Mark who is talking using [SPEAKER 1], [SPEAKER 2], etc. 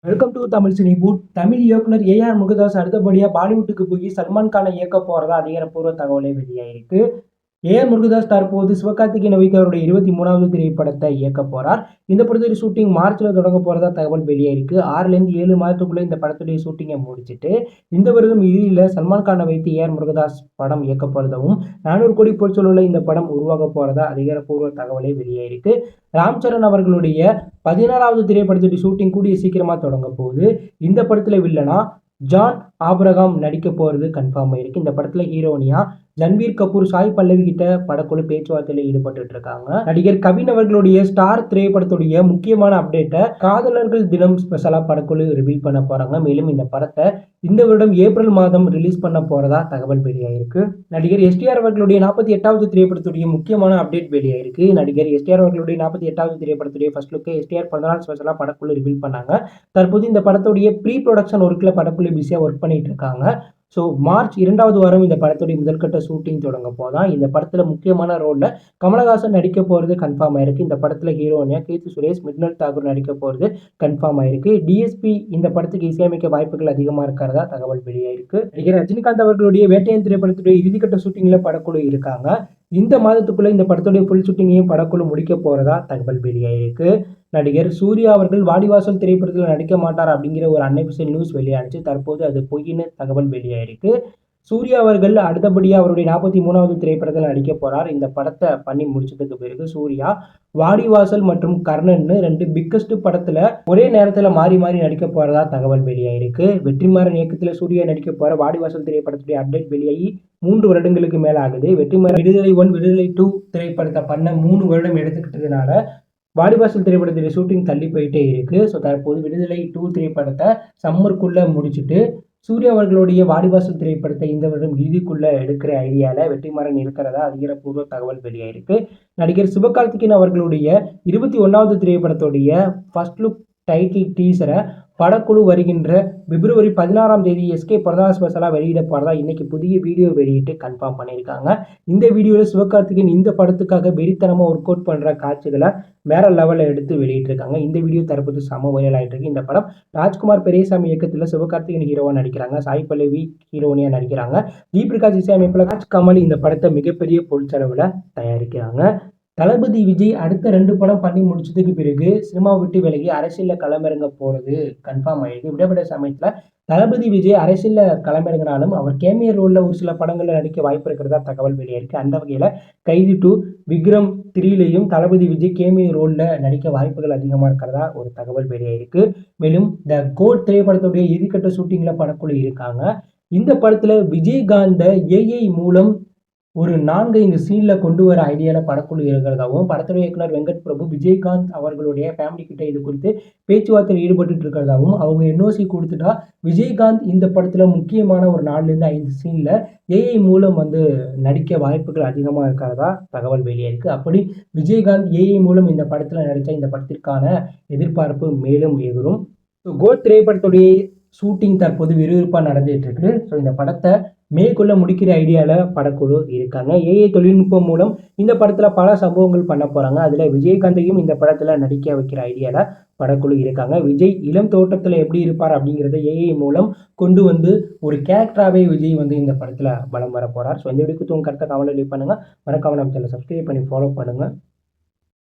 [SPEAKER 1] Welcome to Tamil சினிபூட். தமிழ் இயக்குனர் A R Murugadoss அடுத்தபடியாக பாலிவுட்டுக்கு போய் சல்மான் கானை இயக்க போறதா அதிகாரப்பூர்வ தகவலே வெளியாயிருக்கு. ஏஆர் முருகதாஸ் தற்போது சிவகார்த்திகேயனை வைத்து அவருடைய 23வது திரைப்படத்தை இயக்க போறார். இந்த படத்துடைய ஷூட்டிங் மார்ச்ல தொடங்க போறதா தகவல் வெளியாயிருக்கு. 6லேருந்து 7 மாதத்துக்குள்ள இந்த படத்துடைய ஷூட்டிங்கை முடிச்சுட்டு இந்த வருடம் இறுதியில சல்மான் கானை வைத்து ஏஆர் முருகதாஸ் படம் இயக்க போறதாவும் 400 கோடி பொருட்செலவுல இந்த படம் உருவாக போறதா அதிகாரப்பூர்வ தகவலே வெளியாயிருக்கு. ராம் சரண் அவர்களுடைய 16வது திரைப்படத்துடைய ஷூட்டிங் கூடிய சீக்கிரமா தொடங்க போகுது. இந்த படத்துல வில்லனா ஜான் ஆபிரகாம் நடிக்க போறது கன்ஃபார்ம் ஆயிருக்கு. இந்த படத்துல ஹீரோனியா ரன்வீர் கபூர், சாய் பல்லவி கிட்ட படக்குழு பேச்சுவார்த்தையில ஈடுபட்டு இருக்காங்க. நடிகர் கவின் அவர்களுடைய ஸ்டார் திரைப்படத்துடைய முக்கியமான அப்டேட்டை காதலர்கள் தினம் ஸ்பெஷலா படக்குழு ரிவீல் பண்ண போறாங்க. மேலும் இந்த படத்தை இந்த வருடம் ஏப்ரல் மாதம் ரிலீஸ் பண்ண போறதா தகவல் வெளியாயிருக்கு. நடிகர் எஸ்டிஆர் அவர்களுடைய 48வது திரைப்படத்துடைய முக்கியமான அப்டேட் வெளியாயிருக்கு. நடிகர் எஸ்டிஆர் அவர்களுடைய 48வது திரைப்படத்துடைய ஃபர்ஸ்ட் லுக்கை எஸ்டிஆர் பிறந்தநாள் ஸ்பெஷலா படக்குழு ரிவீல் பண்ணாங்க. தற்போது இந்த படத்துடைய ப்ரீ ப்ரொடக்ஷன் ஒர்க்ல படக்குழு பிஸியா ஒர்க் பண்ணிட்டு இருக்காங்க. ஸோ மார்ச் 2வது வாரம் இந்த படத்துடைய முதல்கட்ட ஷூட்டிங் தொடங்க போதான். இந்த படத்துல முக்கியமான ரோல்ல கமலஹாசன் நடிக்க போறது கன்ஃபார்ம் ஆயிருக்கு. இந்த படத்துல ஹீரோனியா கீர்த்தி சுரேஷ், மிட்னல் தாக்கூர் நடிக்க போறது கன்ஃபார்ம் ஆயிருக்கு. டிஎஸ்பி இந்த படத்துக்கு இசையமைக்க வாய்ப்புகள் அதிகமா இருக்கிறதா தகவல் வெளியாயிருக்கு. நடிகர் ரஜினிகாந்த் அவர்களுடைய வேட்டையன் திரைப்படத்துடைய இறுதிக்கட்ட ஷூட்டிங்ல படக்குழு இருக்காங்க. இந்த மாதத்துக்குள்ள இந்த படத்துடைய ஃபுல் ஷூட்டிங்கையும் படக்குழு முடிக்க போறதா தகவல் வெளியாயிருக்கு. நடிகர் சூர்யா அவர்கள் வாடிவாசல் திரைப்படத்தில் நடிக்க மாட்டார் அப்படிங்கிற ஒரு அன்அஃபிஷியல் நியூஸ் வெளியானுச்சு. தற்போது அது பொய்ன்னு தகவல் வெளியாயிருக்கு. சூர்யா அவர்கள் அடுத்தபடியாக அவருடைய 43வது திரைப்படத்தில் நடிக்க போறார். இந்த படத்தை பண்ணி முடிச்சதுக்கு பிறகு சூர்யா வாடிவாசல் மற்றும் கர்ணன்னு 2 பிக்கஸ்ட் படத்துல ஒரே நேரத்துல மாறி மாறி நடிக்க போறதா தகவல் வெளியாயிருக்கு. வெற்றிமாறன் இயக்கத்துல சூர்யா நடிக்க போற வாடிவாசல் திரைப்படத்துடைய அப்டேட் வெளியாகி 3 வருடங்களுக்கு மேல ஆகுது. வெற்றிமாறன் விடுதலை 1, விடுதலை 2 திரைப்படத்தை பண்ண 3 வருடம் எடுத்துக்கிட்டதுனால வாடிவாசல் திரைப்படத்துடைய ஷூட்டிங் தள்ளி போயிட்டே இருக்கு. ஸோ தற்போது விடுதலை 2 திரைப்படத்தை சம்மருக்குள்ள முடிச்சுட்டு சூர்யா அவர்களுடைய வாடிவாசல் திரைப்படத்தை இந்த வருடம் இறுதிக்குள்ள எடுக்கிற ஐடியால வெற்றிமாறன் இருக்கிறதா அதிகாரப்பூர்வ தகவல் வெளியாயிருக்கு. நடிகர் சிவகார்த்திகேயன் அவர்களுடைய 21வது திரைப்படத்துடைய ஃபர்ஸ்ட் லுக் டைட்டில் டீசரை படக்குழு வருகின்ற பிப்ரவரி 16ஆம் தேதி எஸ்கே பிறந்தநாள் ஸ்பெஷலா வெளியிட போறதா இன்னைக்கு புதிய வீடியோ வெளியிட்டு கன்ஃபார்ம் பண்ணியிருக்காங்க. இந்த வீடியோவில் சிவகார்த்திகேயன் இந்த படத்துக்காக வெறித்தனமா ஒர்க் அவுட் பண்ற காட்சிகளை வேற லெவலில் எடுத்து வெளியிட்டிருக்காங்க. இந்த வீடியோ தற்போது சம வைரல் ஆயிட்டு இருக்கு. இந்த படம் ராஜ்குமார் பெரியசாமி இயக்கத்தில் சிவகார்த்திகேயன் ஹீரோவா நடிக்கிறாங்க. சாய் பல்லவி ஹீரோனியா நடிக்கிறாங்க. ஜிபிரகாஷ் இசையமைப்புல ராஜ்கமல் இந்த படத்தை மிகப்பெரிய பொருட்செலவுல தயாரிக்கிறாங்க. தளபதி விஜய் அடுத்த 2 படம் பண்ணி முடிச்சதுக்கு பிறகு சினிமா விட்டு விலகி அரசியல்ல களமிறங்க போறது கன்ஃபார்ம் ஆயிருக்கு. விடப்பட்ட சமயத்துல தளபதி விஜய் அரசியல்ல களமிறங்கினாலும் அவர் கேமியோ ரோல்ல ஒரு சில படங்கள்ல நடிக்க வாய்ப்பு இருக்கிறதா தகவல் வெளியாயிருக்கு. அந்த வகையில கைதி 2, விக்ரம் 3லையும் தளபதி விஜய் கேமியோ ரோல்ல நடிக்க வாய்ப்புகள் அதிகமா இருக்கிறதா ஒரு தகவல் வெளியாயிருக்கு. மேலும் த கோட் திரைப்படத்துடைய இறுதிக்கட்ட ஷூட்டிங்ல படக்குழு இருக்காங்க. இந்த படத்துல விஜயகாந்த ஏஐ மூலம் ஒரு 4-5 சீன்ல கொண்டு வர ஐடியால படக்குழு இருக்கிறதாகவும் படத்துடைய இயக்குனர் வெங்கட் பிரபு விஜயகாந்த் அவர்களுடைய ஃபேமிலி கிட்ட இது குறித்து பேச்சுவார்த்தையில் ஈடுபட்டு இருக்கிறதாகவும் அவங்க என்ஓசி கொடுத்துட்டா விஜயகாந்த் இந்த படத்துல முக்கியமான ஒரு 4-5 சீன்ல ஏஐ மூலம் நடிக்க வாய்ப்புகள் அதிகமாக இருக்கிறதா தகவல் வெளியாயிருக்கு. அப்படி விஜயகாந்த் ஏஐ மூலம் இந்த படத்துல நடிச்சா இந்த படத்திற்கான எதிர்பார்ப்பு மேலும் எதிரும். கோட் திரைப்படத்துடைய ஷூட்டிங் தற்போது விறுவிறுப்பாக நடந்துட்டு இருக்கு. ஸோ இந்த படத்தை மேற்கொள்ள முடிக்கிற ஐடியாவில் படக்குழு இருக்காங்க. ஏஐ தொழில்நுட்பம் மூலம் இந்த படத்தில் பல சம்பவங்கள் பண்ண போகிறாங்க. அதில் விஜயகாந்தையும் இந்த படத்தில் நடிக்க வைக்கிற ஐடியாவில் படக்குழு இருக்காங்க. விஜய் இளம் தோட்டத்தில் எப்படி இருப்பார் அப்படிங்கிறத ஏஐ மூலம் கொண்டு ஒரு கேரக்டராகவே விஜய் இந்த படத்தில் பலம் வர போகிறார். ஸோ இந்த வீடியோக்கு உங்கள் கருத்தை கமெண்ட்ல லீவ் பண்ணுங்கள். மறக்காம நம்ம சேனலை சப்ஸ்கிரைப் பண்ணி ஃபாலோ பண்ணுங்கள்.